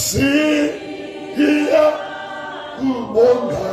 siya kubonga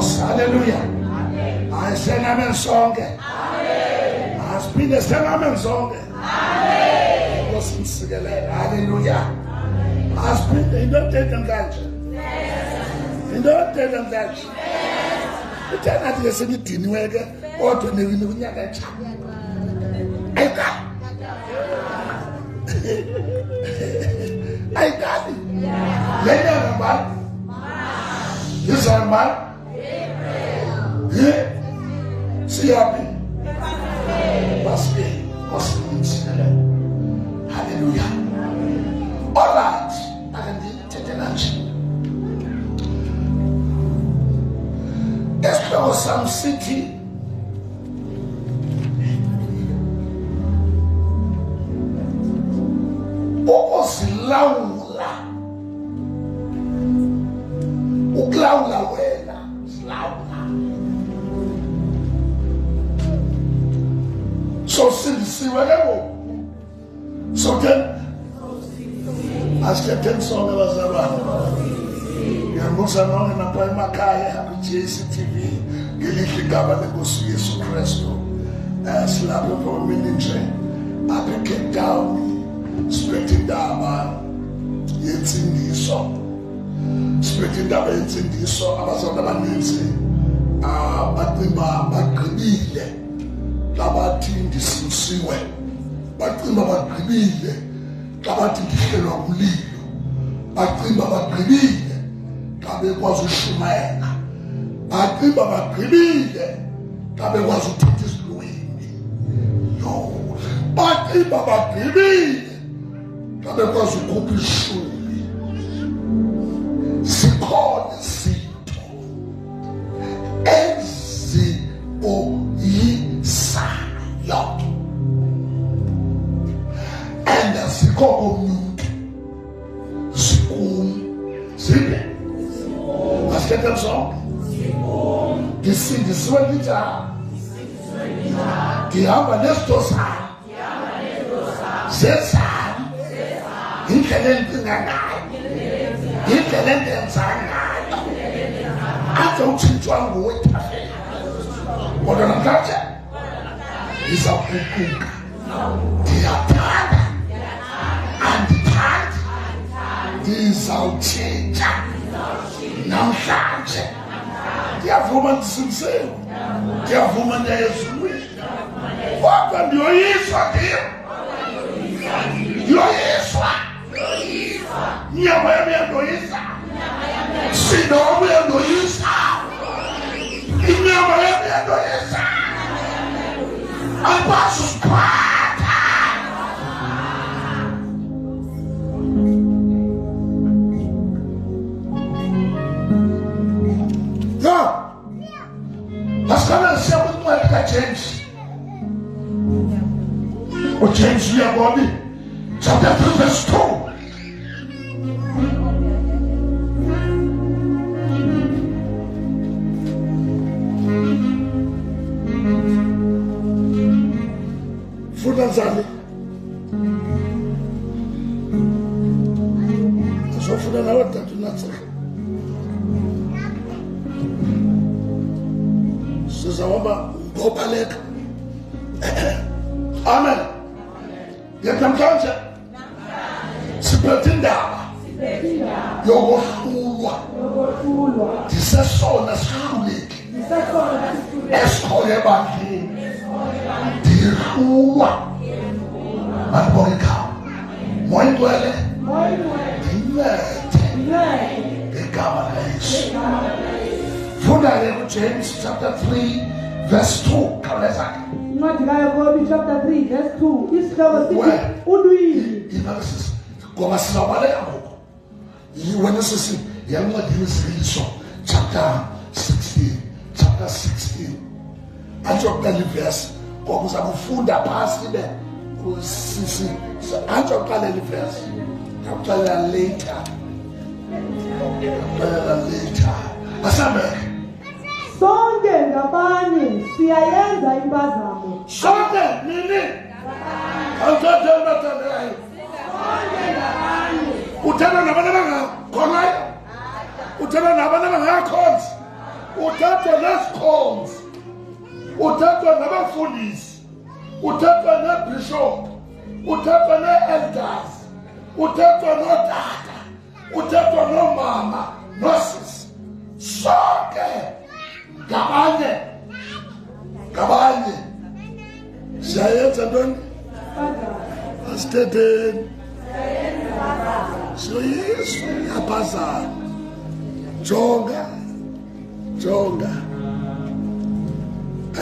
Hallelujah. I sing amen song. Amen. I speak the same amen song. Amen. Hallelujah. I speak the don't take them that. You don't take them that. The time that you see it in Wega or to the Winunya. I got it. Later, man. This man. See happy. Hallelujah. All right. I can take the lunch. Explore some city. Laula. Uklaula wena. Laula. So see whatever. So then, as Captain Song was around, you're most alone in a poema kaya, JCTV, Giliki Gaba negotiation Cresto, slap of a ministry, I pick down. Spreading down, it's in the song. Spreading down, it's in the song. I was on the man's but we are Gribille, Labatin, the Sinsue, but we are Gribille, Labatin, the Lillo, but we are Gribille, Tabe was a Shumaina, but we are Gribille, Tabe was a Titus Louis. No, but we are Gribille. Tabe was a couple shuli. Sikon sito. Enzi o yisayo. And the sikon sikum. Sibe. Let's get them song. The sea, the swellita. The Amanestosa. Zesa. He can enter inside. I don't think to wait. What an attack is a cook. They are tired and tired. These are change. Now, they are women sincere. They are women that is sweet. What can you eat for them? You is what? Nyama ya doisa. Sino ya doisa. Nyama ya doisa. Abasus kwata. No. Pascal said we want to change. We change your body. Chapter 3 verse 2. mzali azofuna nawe tatu nathi sizawaba ngobaleka. Amen. Namhlanje siphethe indaba yokuhlulwa ndisesona sihluleki esikhoyo ebandleni ndihlulwa bandibonga igama moya ngcwele ndincede ngegama laYesu. Funda ke kuJames chapter 3 verse 2 khawuleza ke incwadi kaYakobi chapter 3 verse 2 isihloko sithi ulwimi ngoba sizabaleka ngoku wena sisi yancwadini isiso chapter 16 anjokuqala ivesi ngoba uzakufunda phasi be sisi anjokuqala ivesi akuqala later asambeke sonke ngabanye siyayenza impazamo. sonke nini awuthathe umathandayo Sonke ngabanye uthanda nabantu abangakhonayo uthanda nabantu abangakhonzi uthathwa nesikhonzi uthathwa nabafundisi uthathwa nebishop uthathwa ne-elders uthathwa notata uthathwa nomama nosisi sonke ngabanye siyayenza ntoni asithetheni siyoyiswa yaphazana jonga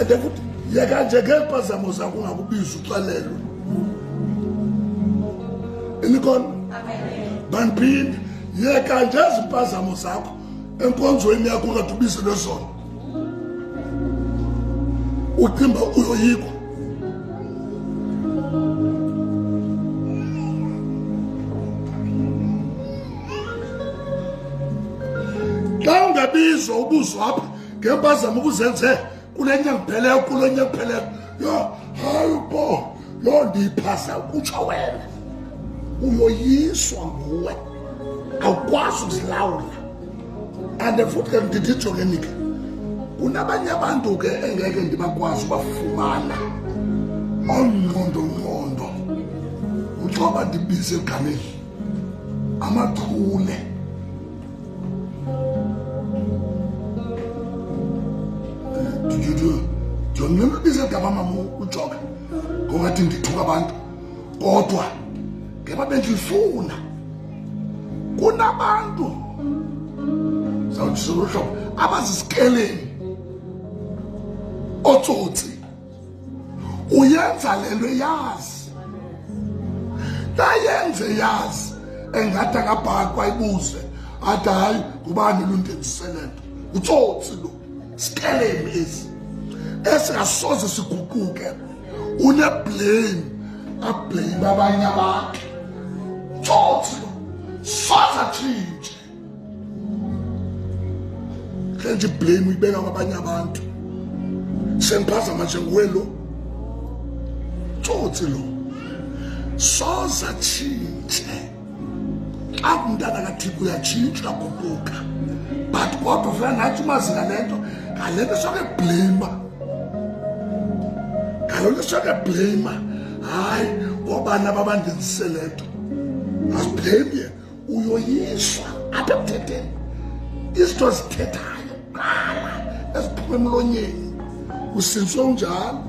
ade futhi yeka nje ngempazamo zakho ungakubiza uxelelwe inikona baniphinda yeka nje izimpazamo zakho enkonzweni yakho ungadubiselwe zona ucimba uyoyikwa xa ungabizwa ubuzwa apha ngempazamo ukuzenze kule nyanga ipheleyo kulo nyanga ipheleyo hayi bo ndiyiphaza kutsho wena uyoyiswa nguwe awukwazi ukuzilawula. And futhi ke ndititsho ke nike kunabanye abantu ke engeke ndibakwazi ubafumana ongqondo uxoba ndibize egameni amathule ndibize egama mama ujoka ngokungathi ndithuka abantu kodwa ngeba bendifuna kunabantu zawuhlobo abazisikeleni otsotsi uyenza lento yazi tayenze yazi engathi akabhakwa ibuze athi hayi ngubani lundenziselento utsotsi lo sikeleni esingasoze siguquke uneblame ablame abanye abantu tsotsi lo soze atshintshe kanti blame uyibeka kwabanye abantu sengiphazama nje nguwe lo tsotsi lo soze atshintshe xa umntana kaThixo uyatshintsha uyaguquka but kodwa ufuna nathi umazi ngalento soke blame soke blame hayi ngobani ababandenzise lento asiblame uyoyiswa apha emthetheni izinto zithethayo qala eziphuma emlonyeni usinswe unjalo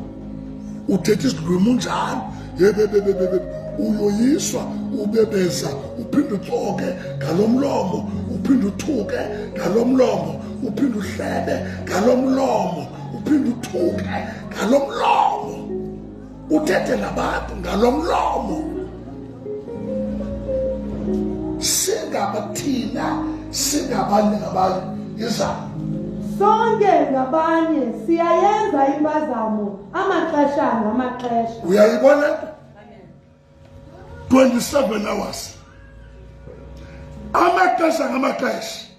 uthetha isigwimi unjalo yebebebebe uyoyiswa ubebeza uphinde uxoke ngalomlomo uphinde uthuke ngalomlomo uphinde uhlebe ngalomlomo uphinde uthuke ngalomlomo uthethe nabantu ngalomlomo singabathina singabanye ngabanye izalo sonke ngabanye siyayenza impazamo amaxesha ngamaxesha. Uyayibona 27 hours amaxesha ngamaxesha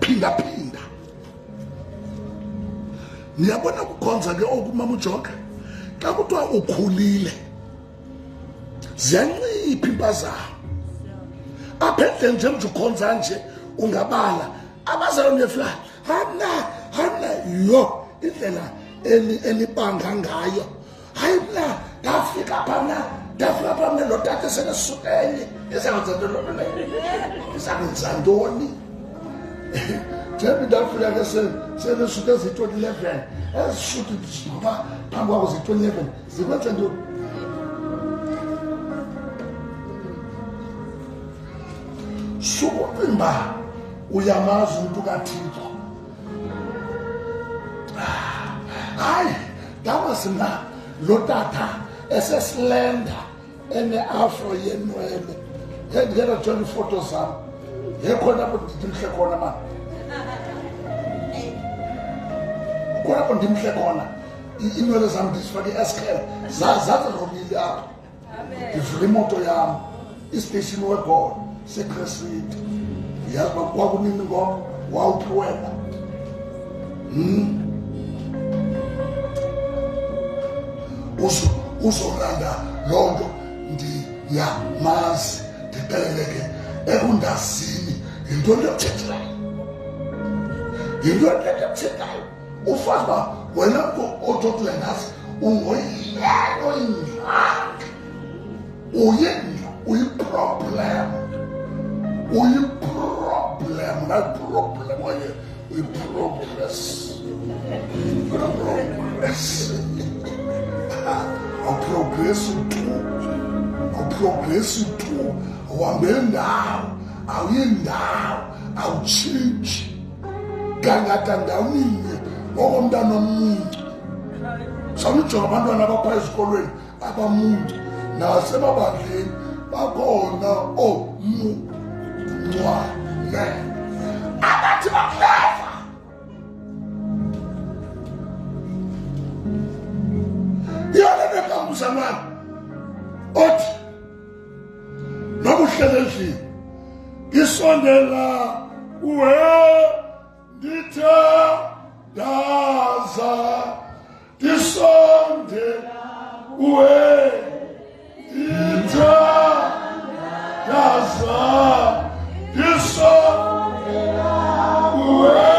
phinda niyabona kukhonza ke okumama uJoka xa kuthiwa ukhulile ziyancipha impazamo apha endleni nje mntu ukhonza nje ungabala abazalwane befika hana yo indlela enibanga ngayo hayi mna ndafika apha mna lo tata senesukele izakwenza ntoni njengoba ndafika ke senesuke ezi-2011 ezishuti ngoba phambi kwako zi-2011 zikwenza ntoni sukucimba uyamazi umuntu kaThixo hayi ndawazi mna lo tata esesilenda ene-afro yenwele ndingena jonga iifoto zam yekhona apho ndimhle khona mani khona apho ndimhle khona iinwele zam ndizifake i-eskel zazirobile apho ndivula imoto yam istation weGoli secret yazi uba kwakunini ngoko wawuphiwela uzolanda loo nto ndiyamazi ndixeleleke ekundazini yintoni yokuthethayo ufazi uba wena mntu othothile ngazi ungoyiyelo ingxaki uyiproblem nayiproblem oye uyiprogress awuprogresi tu awuhambe ndawo awuyindawo awutshintshi gangata ndawoninye ngokomntana omuncu sawujonga abantwana abaphaa ezikolweni abamuncu nasemabandleni bakhona omuncwane abathi bakuleva iyona nekambusanana othi noba uhlele endlini ngisondela kuwe ndithandaza ndisondela kuwe ndithandaza ndisondela kuwe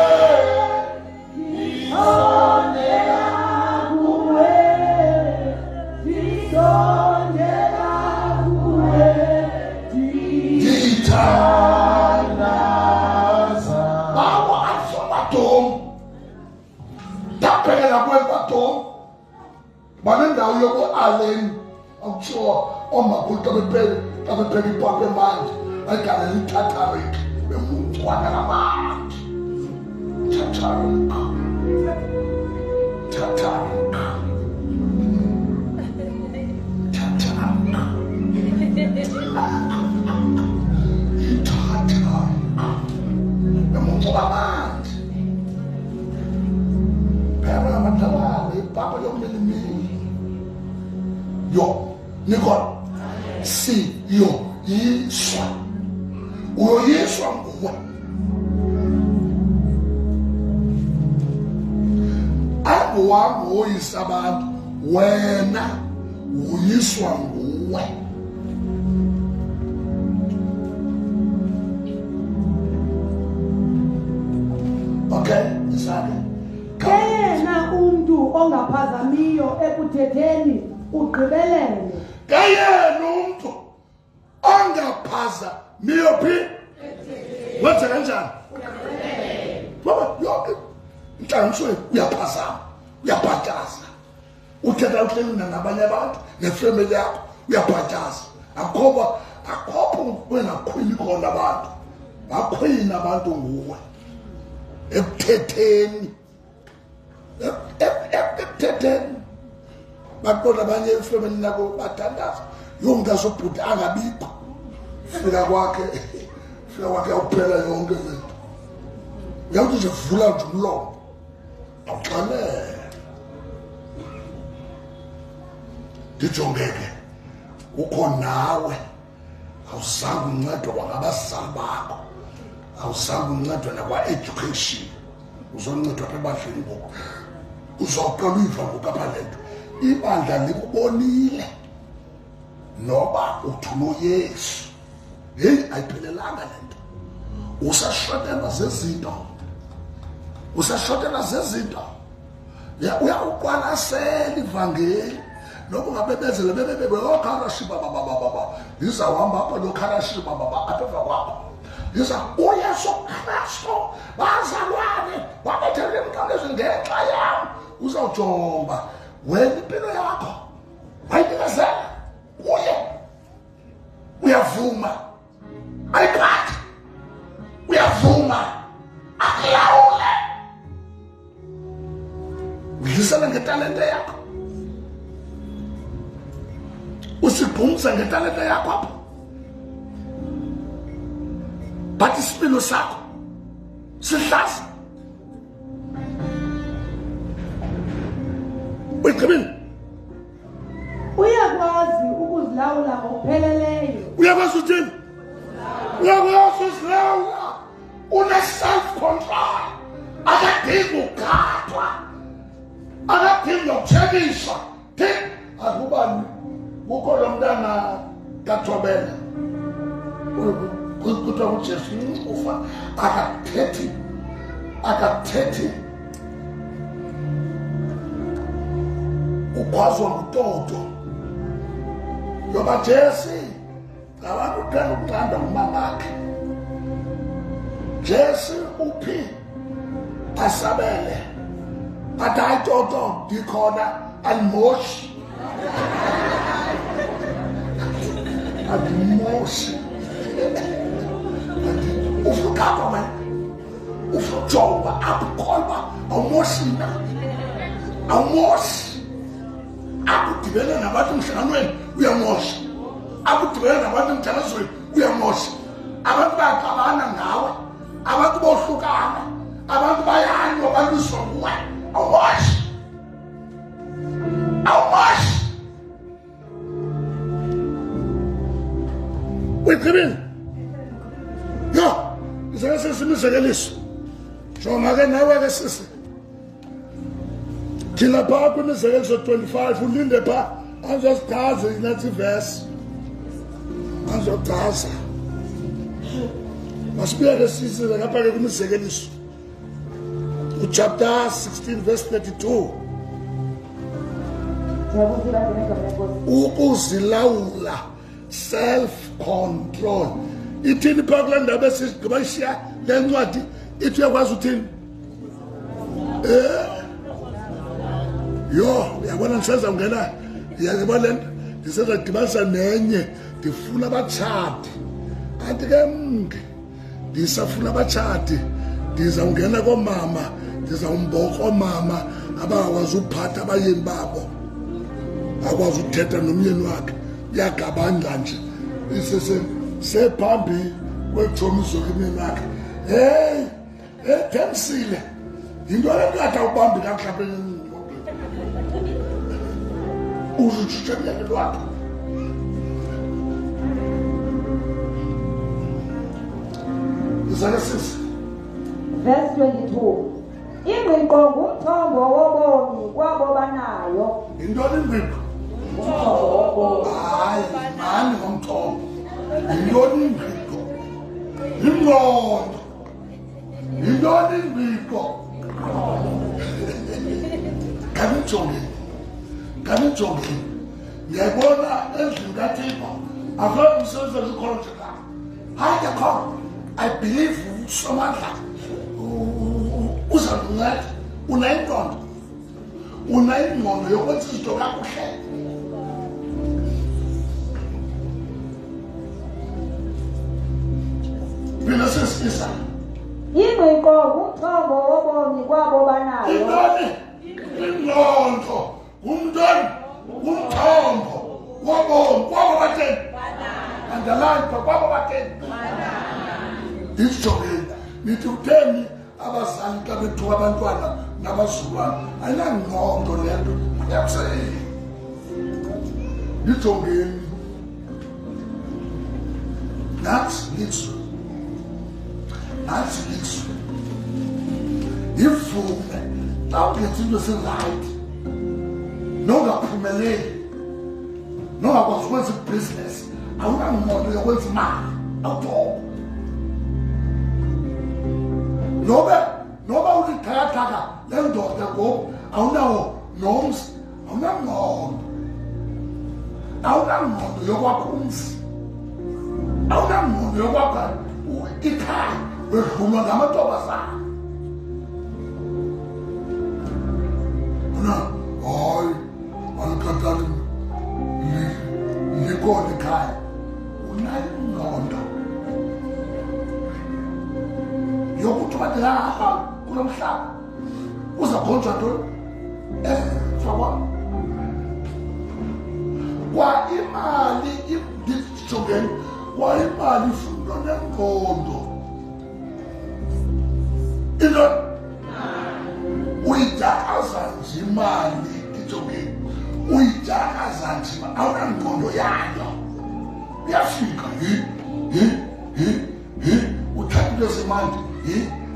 banendawo yoku-allen akutshiwo oomakhulu xa bepheka ipapa emandi bayigalela itatarik bemuncwana ngamandi tatarik bemuncwa amandi phela amadalala ipapa yomilimili yo Nicole si yo yiswa uyoyiswa nguwe akuwami woyisa abantu wena uyiswa nguwe okay isake yena umuntu ongaphazamiyo ekuthetheni ugqibelele kayena umuntu ongaphazamiyo phi wenze kanjani baba yonke inhlanganiso uyaphazama uyabhataza uthetha uhleli nabanye abantu nefamily yakho uyabhataza akho wengakhwini khona abantu bakhwini abantu nguwe ekuthetheni baqonda abanye efamily nako bathandaza yongasobhuti angabikho fika kwakhe awuphela yonke lento uyawuthi nje vula nje umlomo awuxalela ndijongeke ukho nawe awuzange uncedwa kwangabazali bakho awuzange uncedwa nakwa-education uzoncedwa apha ebandleni ngoku uzawuqala uyiva ngoku apha le nto ibandla likubonile noba uthulo Yesu. Hey, ayiphelelanga lento. Usashotelwa zezinto. Usashotelwa zezinto. Ya uyaqwalasela ivangeli. Lokho ngabebezele bebebe okharashiba baba. Izawuhamba apha lokharashiba baba apha kwakho. Iza uYesu Kristu bazalwane babethele imkhangezo ngenxa yami. Uzawujonga wena impilo yakho. Wayikezela uye uyavuma ayiphathe uyavuma akulawule udlisana ngetalente yakho usiphumza ngetalente yakho apho bathi isipilo sakho sihlasa uyigqibile uyakwazi ukuzilawula ngokupheleleyo. Uyakwazi uthini? Uyakwazi uzilawula. Une-self-control. Akadingi ugadwa. Akadingi ukutshekiswa. Akubani kukho lo mntana kaThobela kuthiwa uJesu ufa akathethi ukhwazwa nguToto yoba Jesi abantu uthanda ukuthanda umamakhe. Jesi uphi asabele but hayi Toto ndikhona andimoshi andimoshi ufukapha man ufujoba akukholwa awumoshi na awumoshi akudibene nabantu emhlanganweni uyamosha akudibene nabantu emthandazweni uyamosha abantu bayaxabana ngawe abantu bohlukana abantu bayanywa baluswa nguwe awumoshi uyigqibile yo izake sesimizekeliso jonga ke nawe ke sisi thina phaa kwimizekeliso 25 ulinde phaa anzosichaza inathi ivesi anzochaza masibuyele sisile ngapha ke kwimizekeliso uchapter 16 verse 32 ukuzilawula self-control ithini phaa kule ndaba esigqibashiya le ncwadi ithi uyakwazi uthini yo uyabona ndiseza ungena yaziba le nto ndiseza dibanisa nenye ndifuna abatshati kanti ke ndisafuna abatshati ndizawungena koomama ndizawumboko oomama abangakwazi uphatha abayeni babo akwazi uthetha nomyeni wakhe uyagabanga nje sephambi kwejomiso kumyeni wakhe hey Themsile yinto le nto kade awubambi kakuhle uzutshutshe emyeni wakhe izake sisi verse 22 ingqiqo ngumthombo wobomi kwabo banayo. yintoni ingqiqo? Umthombo wobomi. Hayi mani ngomthombo yintoni ingqiqo? Ingqondo yintoni ingqiqo? kanijongeni ndiyayibona endlini kaThixo akho umsebenzi ezikhonjeka hayi yakho I believe somandla uzawunceda unayingqondo yokwenza izinto kakuhle phela sesisa ingqiqo ngumthombo wobomi kwabo banayo. intoni ingqondo ngumthombo wobomi kwabo batheni andalani kwabo batheni ndijongeni nithi utheni abazali xa bethuka abantwana nabazukulwana ayinangqondo le nto yakuseyini ndijongeni nathi lizwe ivume xa ukhetha into esirayithi nongaphumeleli nongakwazi ukwenza ibhizinesi awunangqondo yokwenza imali awuthoba noba ulithakathaka le ndoda ngoku awunawo nomzi awunangqondo yokwakha umzi awunangqondo yokwakha ikhaya wedlulwa ngamantombazana hayi alikhathali likhona ikhaya unayo ingqondo yokuthi badilapha kulo mhlaba uzakhonjwa ntoni fakwami kwa imali ndijongeni kwa imali ifundwa nengqondo into uyijakaza nje imali ndijongeni uyijakaza nje awunangqondo yayo uyafika uthatha into zemandi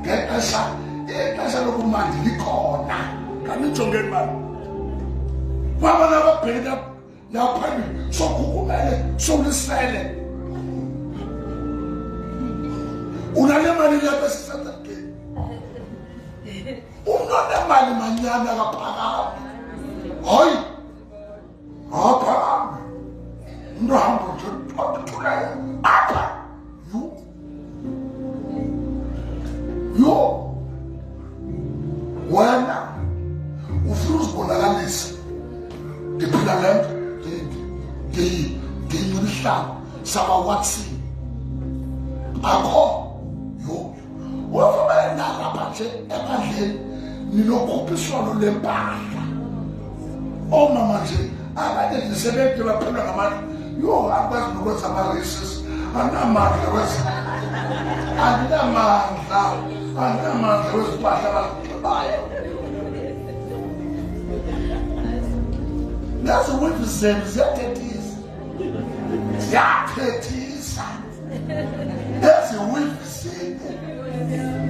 ngexesha lokumandi likhona kanijongeni mali baba nababheka naphambili sokukumele solisele unale mali lapha esisadakeni unonemali manyana kaphakami hayi aphakami umntu ahamba nje apha yo wena ufuna uzibonakalisa ngiphila le nto ngenyulihlaba sabawatsini akho yo wafabenalapha nje ebandleni ninokhuphiswano lempahla omama nje abanye ndisebenze baphelwa ngamandla yo akwazi nokwenza ama-races anamandla andinamandla wezipahla abazibayo nazo wethu zenu ziyathethisa ezi wethu zenu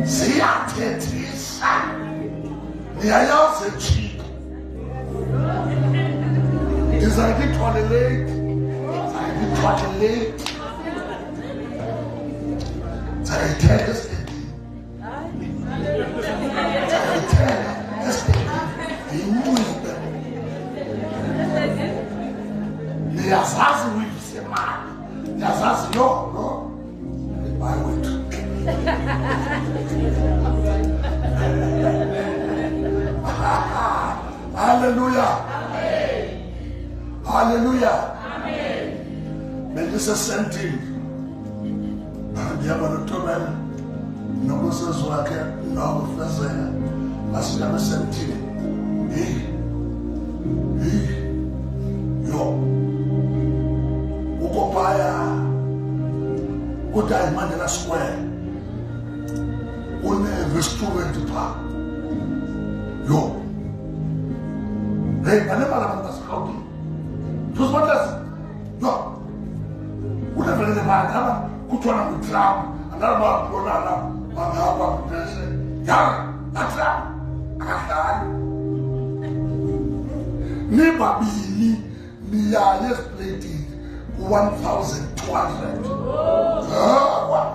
ziyathethisa niyayazi echika ndizayithwale late zayithela esitendini ndiyinxibe niyazazi wethu semali niyazazi lo hayi wethu haleluya haleluya bendisesentini ndihamba nothobela nobusezi wakhe nokufezela asingabe sentini yo ukophaya kuthi Mandela Square une-restaurant phaa yo hey banemali abantu baseRhawutini tusibatezi yo unevelele mali aba kuthiwa nguTrump angalababonana bangapha mntese yara naTrump akahlali nibabili niyaye esipletini ku-1,200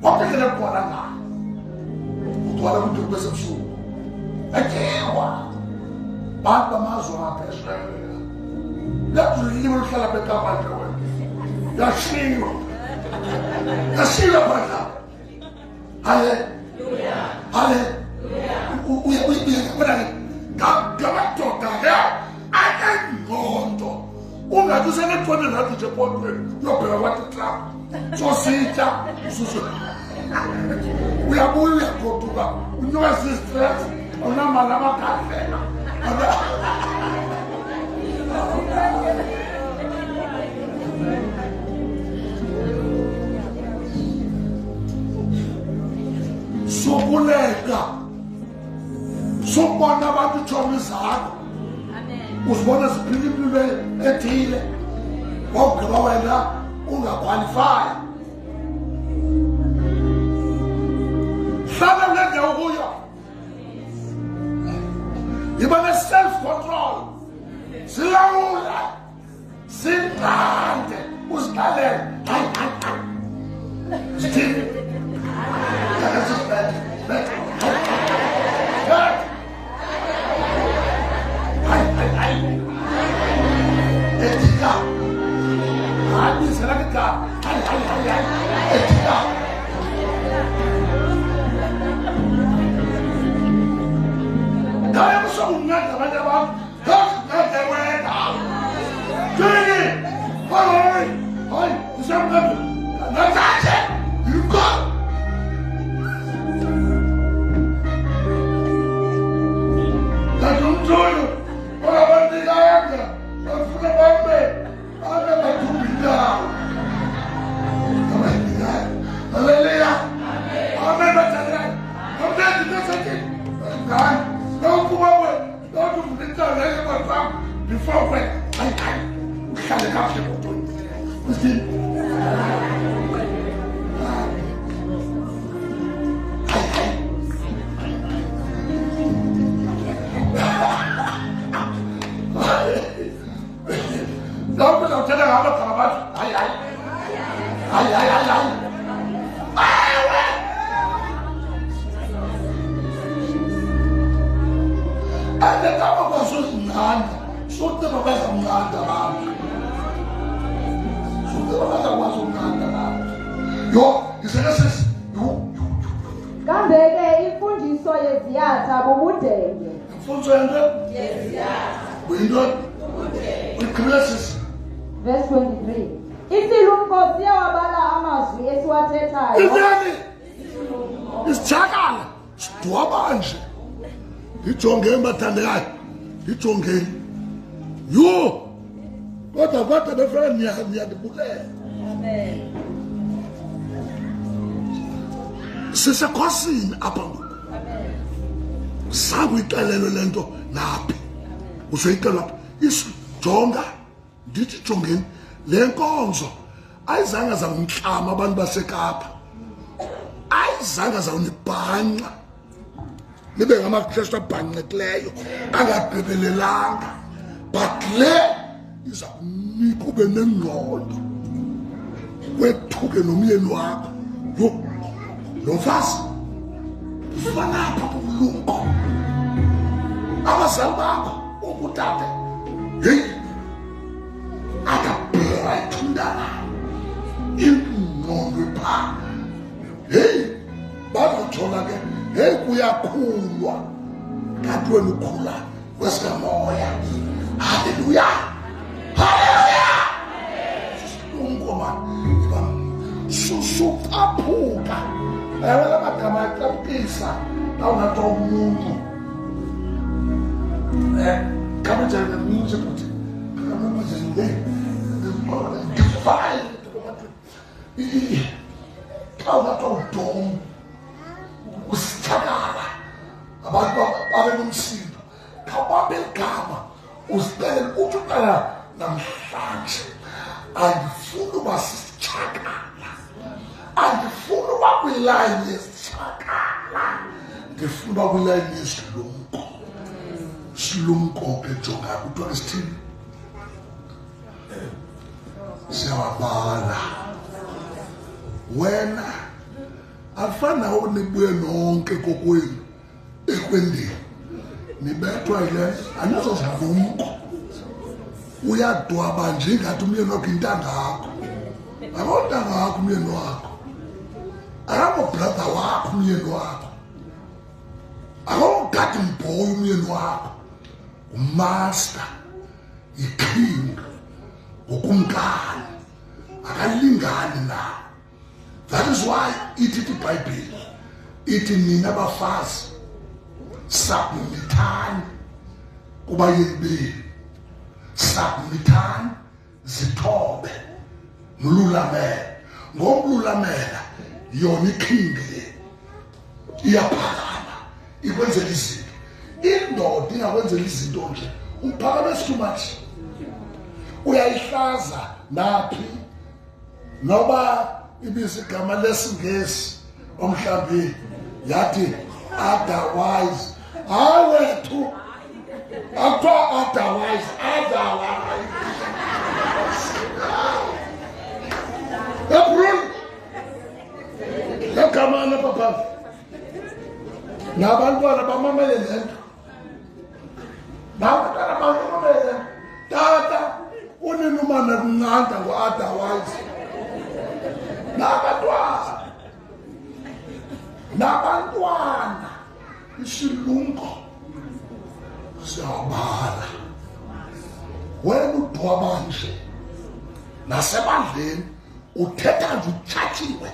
wapekele khona nga ugcwala ukuthi kube sebusuku etyiwa bantu bamazwe ngaphesheya lathi lilimo luhlala betapandle wena yashiywa phadla uyabona-ke ngamadoda ke anengqondo ungathi usenethwane nathi nje epondweni uyobheka kwathi Trump sositya uyabuya uyagoduka unyuka si-stress unamali amakadlela sokuleka sokubona abantu itshomi zakho uzibona ziphila impilo ethile wawugqiba wena ungakhwalifaya hlala ngendawo kuyo yiba ne-self control silawula sinqande usilalela sithini etika hadi selaka etika kaya kusunganga abantu abantu kaya wena Jenny hi somebody Natasha you go Tatuntoyo ora bandilanga afuna bambe ana batubida Hallelujah amen batadra amen dasake God no kubawe no tufundisa lele kwa before when I can't have to do it I'll tell you how to come about. And the top of us was none. So the best of none. So the best of us was none. Yo, you said this is you. Kambeke imfundiso yeziyatha bubudenge. Imfundiso yeziyatha. We don't. Verse 23. Isilumko siyawabala amazwi esiwathethayo. Izani? Isichakala. Sidwaba nje. Ijonge embathandekayo. Ijonge. Yo. Kodwa befana niyadibukela. Amen. Sisekhosini apha ngoku. Amen. Sakuyixelelo lento naphi. Uzoyixelwa apha. Isijonga. Ndithi jongeni le nkonzo ayizange zawuntlama abantu baseKapa ayizange zawunibhanqa nibe ngamaKristu abhanqekileyo angagqibelelanga but le iza kunika ube nengqondo wethuke nomyeni wakho yo lo mfazi ufana apha kubulumko abazali bakho ukutata hey akabheka ithundana ingqondo pha hey bazothola ke hey kuyakhulwa kanti wena ukhula kwesikamoya haleluya haleluya ungoma susupaphuka ewe lamagama axaphukisa awunato umuntu kamajana music ukuthi divine awunato usithakala abantu babe nomsindo kababe igama usicela uthi uqala namhlanje andifuni uba sisithakala andifuni uba kwilayini yesithakala ndifuna uba kwilayini yesilumko silumko ke jonga kuthiwa isithini siyawabala wena afana nibuye nonke kokwenu ekwendeni nibethwa yile anizozivumko uyadwaba nje ngathi umyeni wakho intanga yakho akontanga yakho umyeni wakho akamobrother wakho umyeni wakho akomgadi mboy umyeni wakho umaster iking ngokumkani akalingani nawo. That is why ithi iBhayibheli ithi nina bafazi submithani kubayeni benu, submithani zithobe nolulamela ngokululamela yona ikhingile iyaphakama ikwenzela izinto. Indoda ingakwenzela izinto nje uphakame too much uyayihlaza naphi noba ibisi igama lesingesi omhlambeni yathi otherwise awethu Otherwise. April. Yakamana papa. Nabantwana bamamele lento. Nabantwana bamamele. Tata uninumana kunqanda ngo-otherwise. Nabantwana isilungu siyabala. Wena udwaba nje nasebandleni uthetha nje uchatshiwe.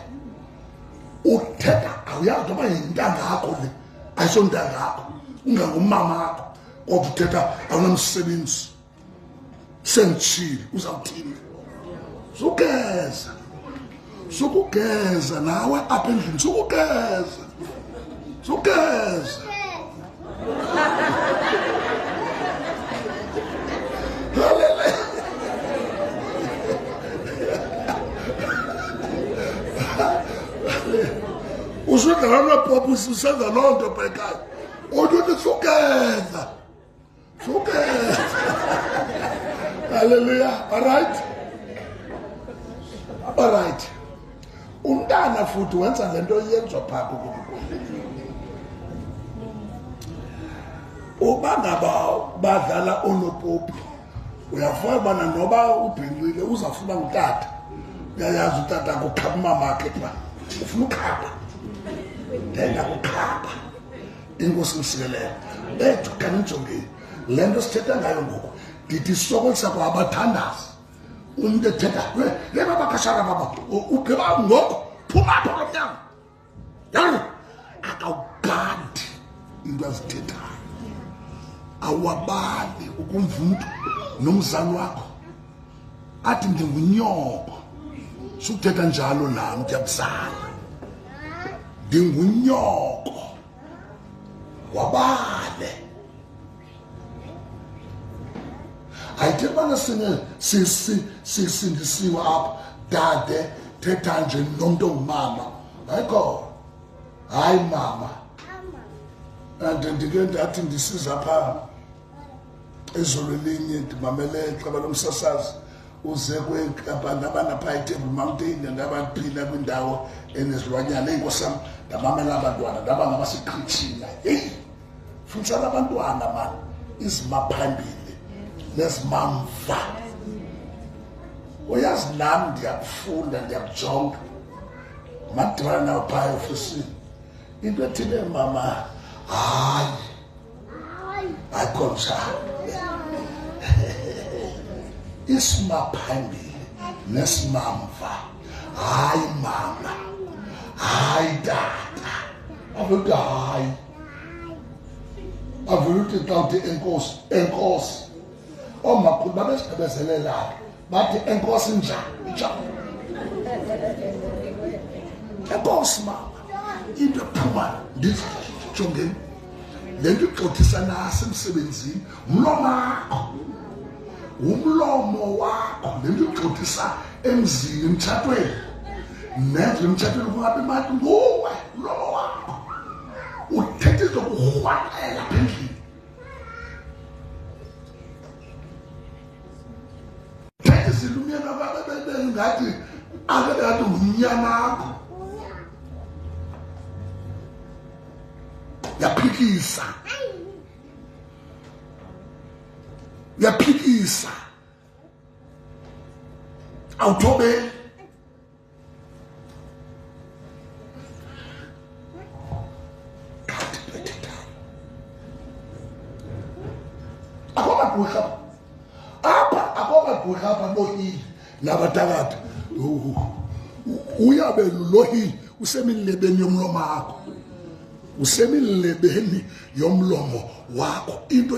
Uthetha awuyazi noma yintanga yakho le ayisontanga yakho ungangumama yakho kodwa uthetha awunamsebenzi. Sentshile uzawuthini? Sukugeza nawe apha endlini sukugeza. Usudlala napopo usenza loo nto bhekayo. Uthi sukugeza. Hallelujah. All right. Umntana futhi wenza lento yenziwa phaa uba ngaba badlala onopopi uyafuna ubana noba ubhinqile uzafuna utata. Uyayazi utata kukhapha umamakhe phaa ufuna ukhapha ndenda kukhapha inkosi msikelelo bethu kanijongeni le nto sithetha ngayo ngoku ndithi sokolisa kwabathandazi. Umuntu ethetha le baba kashara baba ugqiba ngoku phuma apha lo mnyango yalo akawugadi into azithethayo. Awabali ukumva umntu nomzali wakho athi ndingunyoko. Sukuthetha njalo nami ndiyakuzala ndingunyoko wabale. Ayithethi ubana sisindisiwe apha dade thetha nje nomntu ongumama. Ayikho hayi mama. Ndike ndathi ndisiza phaa ezolo elinye ndimamele xaba lomsasazi uze kweabantu abanaphaa eTable Mountain ndabaphila kwindawo enezilwanyana. Enkosi yam ndamamela abantwana ndaba ngabasiqhitshila. Heyi funisana abantwana mani izimaphambili nezimamva. Uyazi nami ndiyakufunda ndiyakujonga madibana nawo phaa eofisini into ethile mama hayi ayikho njalo. Isimaphambili nesimamva hayi mama hayi tata. Avuti hayi avuti tawuthi enkosi omakhulu babesigqibezelelayo bathi enkosi njani enkosi mama. Into ephuma ndithi jongeni le nto ixothisa naso emsebenzini umlomo wakho le nto ixothisa emzini emtshatweni nendlu emtshatweni kungabi mati nguwe umlomo wakho uthetha izinto kurhwaxela apha endlini. Thetha izinto umyeni ngathi akade ngumnyana wakho. Yaphikisa awuthobeli. Kanti bethethayo akobagqwirha apha lohili nabatakade uyabe lohili usemilebeni yomlomo wakho. Usemilebeni yomlomo wakho. Into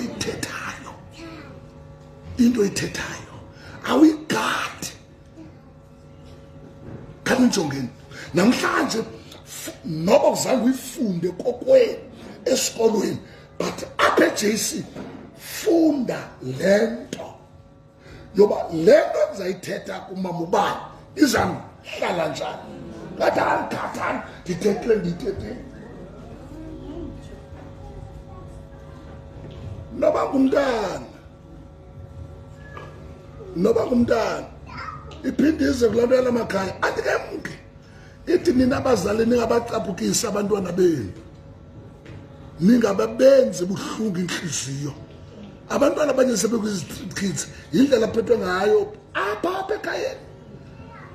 ithethayo awuyigadi. Kanijongeni namhlanje noba uzange uyifunde kokwenu esikolweni but apha eJC funda lento yoba lento ndizayithetha kumama ubani izamhlala njani. Ngathi andikhathani ndithethile. noba ngumntana iphinde ize kulandela amakhaya andikemke ithi nina abazali ningabacaphukisi abantwana benu ningababenzi buhlungu inhliziyo abantwana abanye sebekwi-street kids yindlela aphethwe ngayo apha ekhayeni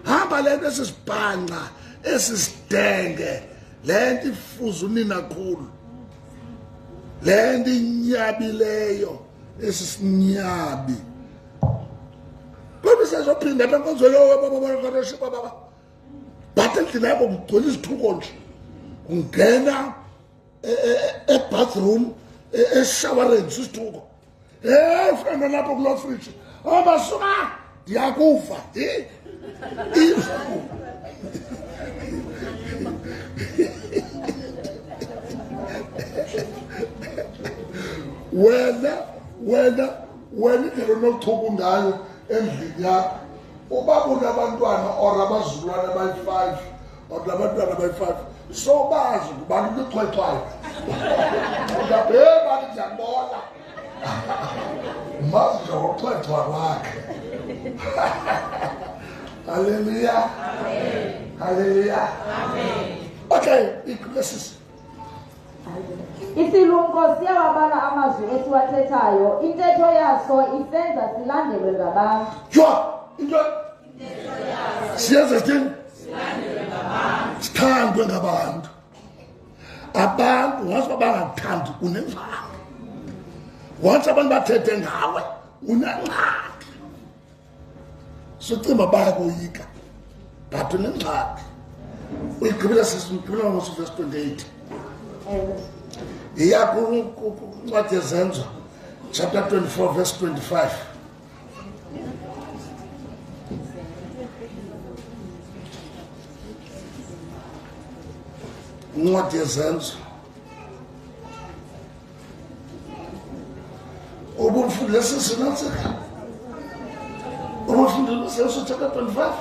hamba lento esisibhanqa esisidenge lento ifuza unina khulu lento inyabileyo esisinyabi kodwa sizophinda benkonzo baba but endlini yabo kugcwele izithuko nje ungena e-bathroom eshawareni sisithuko ufana lapho kuloo fridge basuka ndiyakufa wena indlela onokuthuka ngayo endlini yakho ubabona abantwana or abazulwana abayi-5 or abantwana abayi-5 so bazi ukubana lixhwexhwayo udabebani ndiyabona mazi nje ngoxhwexhwa kwakhe haleluya haleluya okay iglesies isilumko siyawabala amazwi esiwathethayo intetho yaso isenza silandelwe ngabantu into siyenza sithini sithandwe ngabantu abantu once bangakuthandi unengxaki once abantu bathethe ngawe unengxaki socimba bayakoyika but unengxaki uyigqibela sisibhula ngosu verse 28 iya kuncwadi yezenzo chapter 24 verse 25 incwadi yezenzo ubufundile lesisinantsika ubufundile lesenzo chapter 25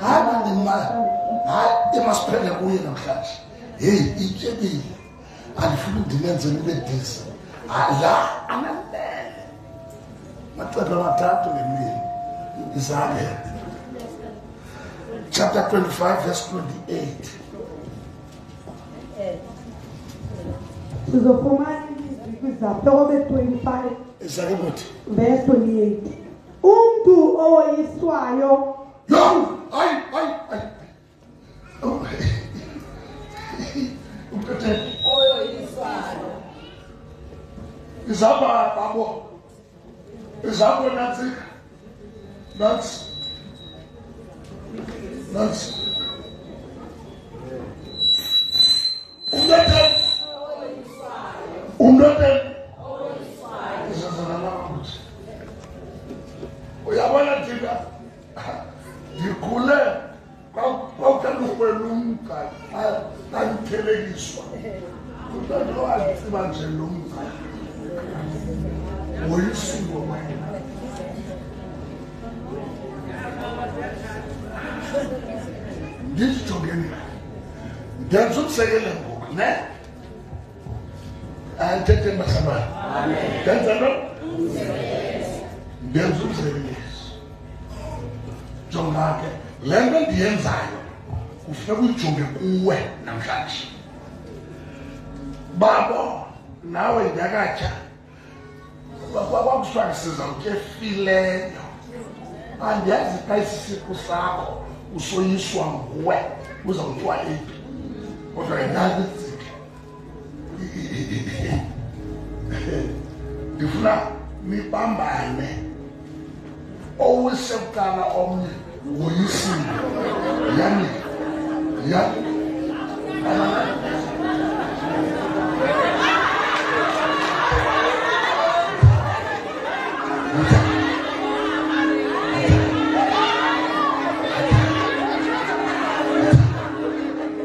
hayi emasiphele kuye namhlanje heyi ityebile andifuna ndinenze nibe disi la anambele macebo amathathu ngemini izake chapter 25 verse 28 sizofumana ilizwi kwizahloko 25 izake kuthi verse 28 umntu owoyiswayo hayi izaba babo izabo nantsika nansi umnothe izazanamakuthi uyabona thina ndikhule kwawuthanda ukwelumka andithelekiswa untando azitsiba nje lumka woyisuko wena ndizijongeni ndenza umsekele ngoku ne ayithethe mbasabani ndenza nto ndenza umsekelezo jonga ke le nto ndiyenzayo kufuneka uyijonge kuwe namhlanje babo nawe ndiyakatsha kwakuswa sizawutya efileyo andiyazi xa isisiku sakho usoyiswa nguwe uzawutyiwa ephi kodwa inalitsike ndifuna nibambane owisekuqala omnye woyisile yani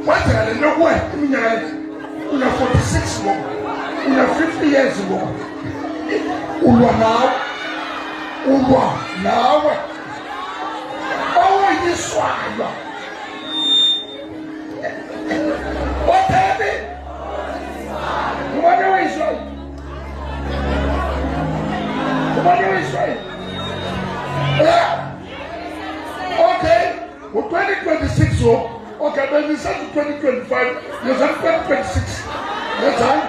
wenzekale nokuwe iminyaka una 46 ngoku una 50 years ngoku ulwa nawe owoyiswayo othebe ngubani owoyiswayo 2025, you're 2026. That's right.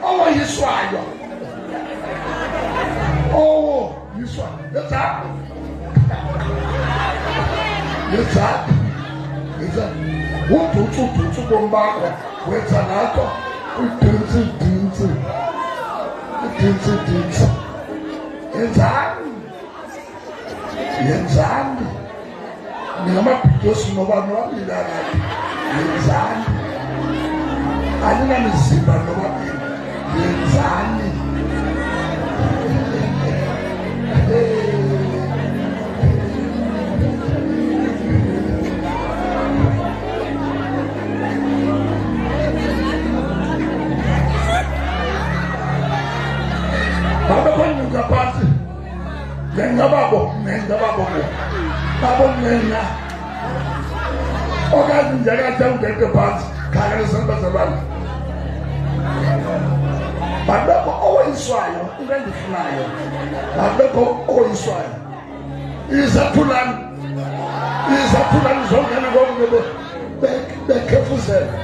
Oh, you swallow. Oh, you swallow. That's right. That's right. That's right. What to go back? Where's an alcohol? Yenzani ngamabhidosi noba nobabili yenzani aninamizimba nobabili yenzani baba kwanyuka phansi ngengababo babo ngena okanye njengakade ungeke phansi khangela isandla zabantu babekho owoyiswayo into endifunayo babekho owoyiswayo izaphulani zongena ngoku bekhefuzela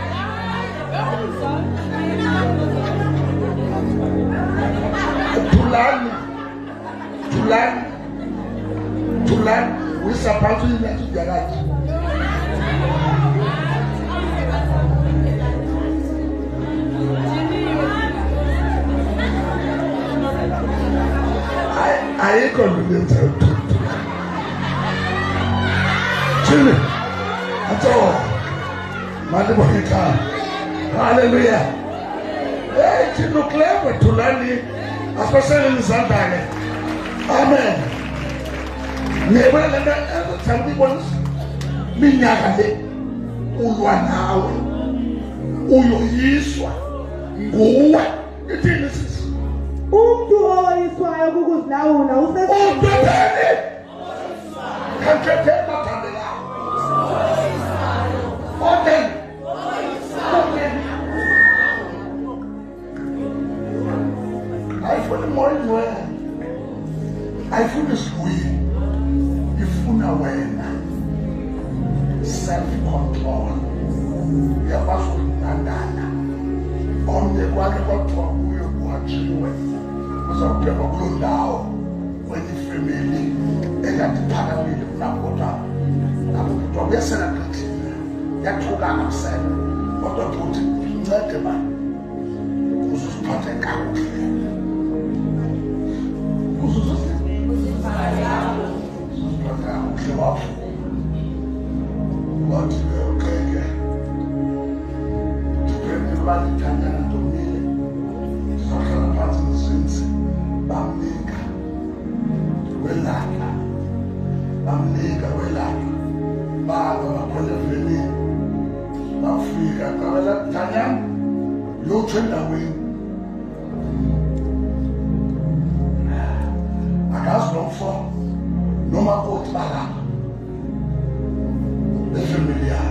Tulani, we support you in the garage. I confident to Chile. That's all. Madibokika. Hallelujah. Hey, Chino clever Tulani, especially in Santana. Amen. Never let somebody once be Nagade Uwanawe Uyo Yiswa Uwa. It is Owoyiswayo kukuzihlawula I feel this way. Ifuna wena self-control. Yakwazi ukuthandana. Omnye kwakhe kwathiwa kuye kuhatshiwe. Uzawubheka kuloo ndawo kwenye ifemeli engadiphakamile kunakota. Nakuthiwa kuyasela kithina. Yathuka akusela. Kodwa futhi ncede bani. Uzuziphathe kakuhle. What okay? Depending on the time and the meaning, social parts since Bamika, Welaka, Baba, Colevini, Africa, Kavela, Tanya, you turn away. I asked no for no more coat back. The familiar.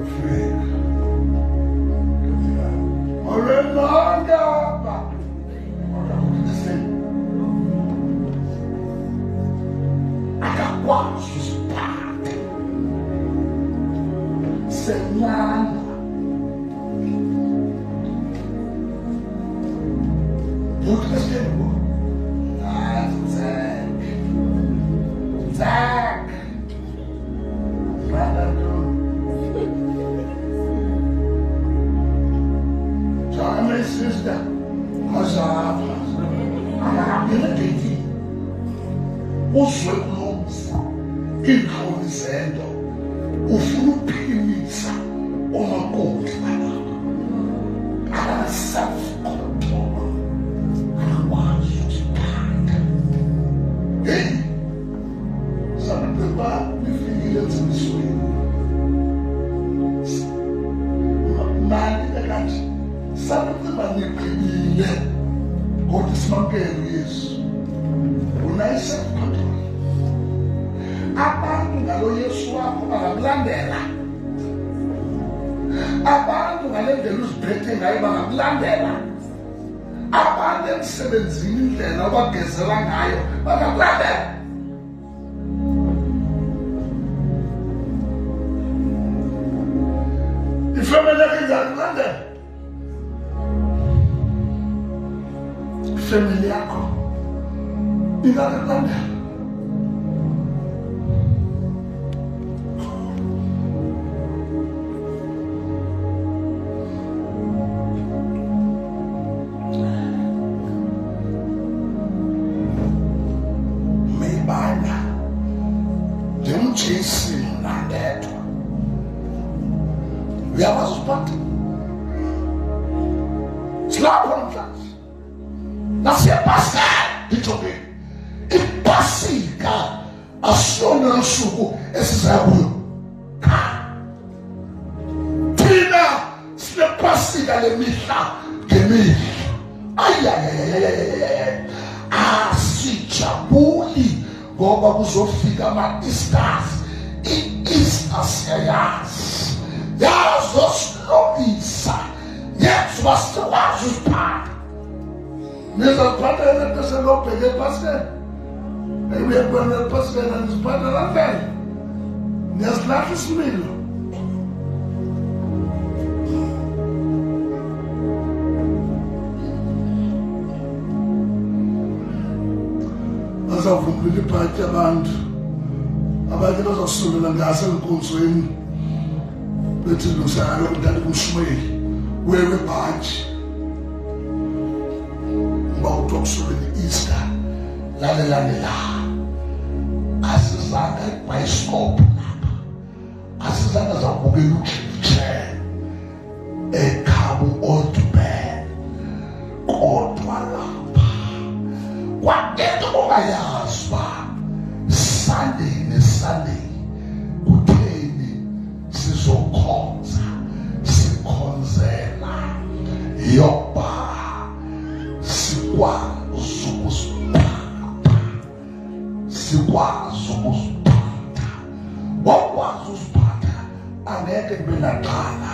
Free. Orenanga. Akakwa suspect. Senana. You understand? Zach. John, my sister, Hazard, I'm ability. Uswelumsa, inkhonzelo, ufuna ukuphimisa omakoti balapha. Akana self-control. Akakwazi ukuziphatha. Hey! Sabe nifikile emsweni. Mali kanje. Sabe niphilile. Kodwa simamkele Yesu. Unayise control. Abantu ngalo Yesu wakho bangakulandela. Abantu ngalendlela uziphethe ngayo bangakulandela. Abantu emsebenzini indlela abagezela ngayo bangakulandela. ifamily yakho ingakulandela. Ndimjesi mna ndedwa. Uyakwazi usiphatha? Silapho namhlanje nasiyapasika ndijongeni ipasika asiyona lusuku esizaya kuyo. Thina sinepasika le mihla ngemihla. Asijabuli ngoba kuzofika ama-Easters. I-Easter siyayazi yazosilobisa yenza uba sikwazi usiphatha. Nizaziphatha yena xesha lobheka epasikeni uyakubona epasikeni andiziphatha landlela ndiyasilahla isimilo. Bazavumbulela ibhatyi abantu abanye bazawusondela ngasenkonzweni bethi lungisa kaloku ndani kumshumeli wewe ibhatyi uba kuthiwa kusondela i-Easter lalelane asizanga ibhayisikophu lapha asizanga zabukela uJeff ekhaba u-old man kodwa lapha kwakento ongayazi uba Sunday neSunday kutheni sizokhonza sikhonzela yoba sikwazi ukusiphatha wakwazi usiphatha angeke kube naqala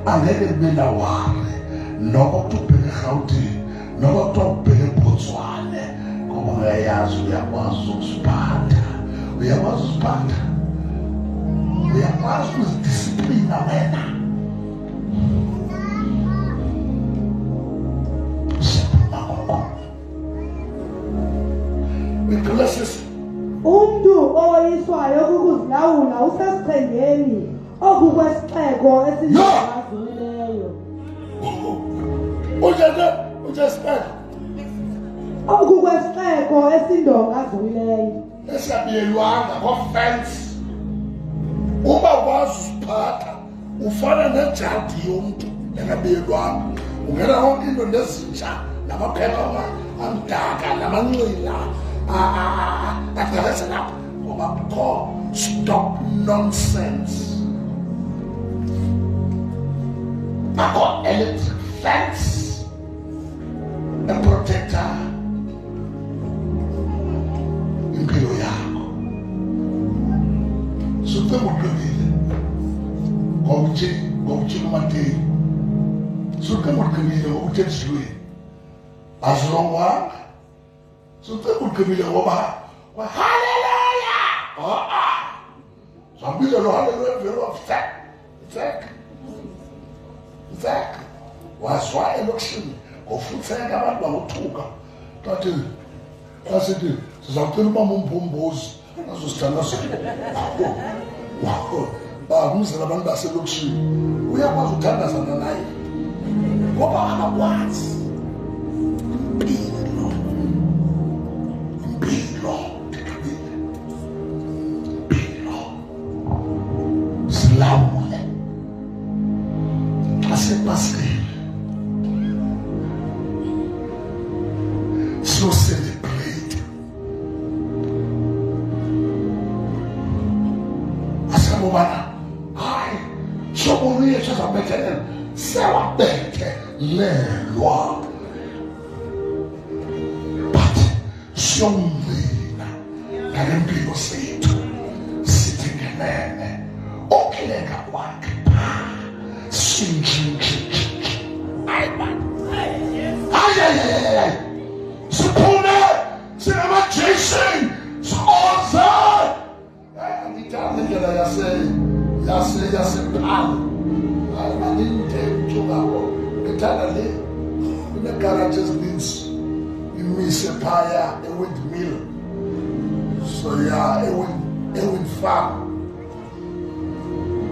angeke kube naware noba kuthiwa ubheke eRhawutini noba kuthiwa ubheke eBotswana ngoba uyayazi uyakwazi ukusiphatha uyakwazi usiphatha uyakwazi ukuzidisiplina wena. Umuntu owoyiswayo ukuzilawula usesichengeni okukwesixeko esindongazumileyo. Ujespeka okukwesixeko esindongazumileyo esabiyelwanga ngofensi. Uba ukwazi usiphatha ufana nejadi yomntu engabiyelwanga ungena yonke into nezintsha namaphepha amdaka namanxila agqalese lapho ngoba kukho stop nonsense. Akho electric fence eprotecta impilo yakho. Sutemugqibile ngokutshela uMateyu sutemugqibile ngokutshela esilweni azilongwanga sutemugqibile ngoba haleluya zambiza lo haleluya emveni waftek wazwa elokishini ngofutheka abantu bangothuka tasithi sizawucela umama uMphumbozi azosithandazela umzela abantu baselokishini uyakwazi ukuthandazana naye ngoba akakwazi impilo silawule asepasikeni celebrate asabobana hayi shobonu yethu azabethelela sewabethelelwa but siyomvina ngale mpilo zethu sithi ngenene okuleka kwakhe siphume sinama-Jason sikhoze angithanda indlela yasephala hayi maninde uthungako ngithanda le kunegaraji ezininzi imise phaya ewindmill. So yeah, ewind farm.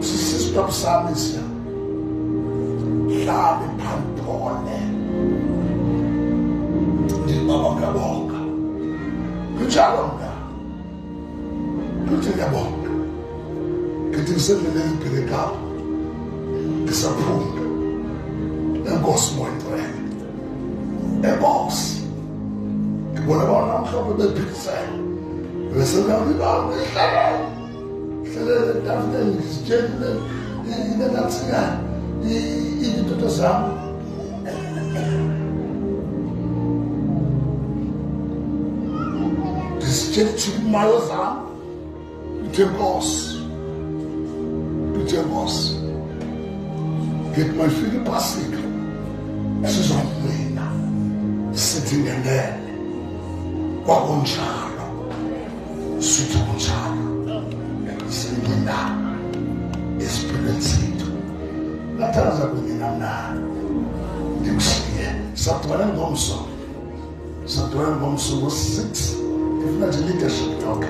Stop service here. Hlabe phantone. Ndibabonga. Kunjalo mna. Kuthi ngiyabonga. Ngithi ngisendlele ngibheka. Ngisaphuma. Enkosi moyintwe. Enkosi. Ngibona bona mhlawumbe bephikisana. Bese ngiyabona ihlala. Hlele tafule ngizitshele inathina into zami. Ngizitshele imali zami. Bithe Nkosi. Get my feet passing. Sizomwina. Sithi ngendele. Kwakunjalo. Sithi kunjalo. Singina Spirit sethu lathaza kunye namna ndikushiye sadwala ngomso 6 if not leadership talk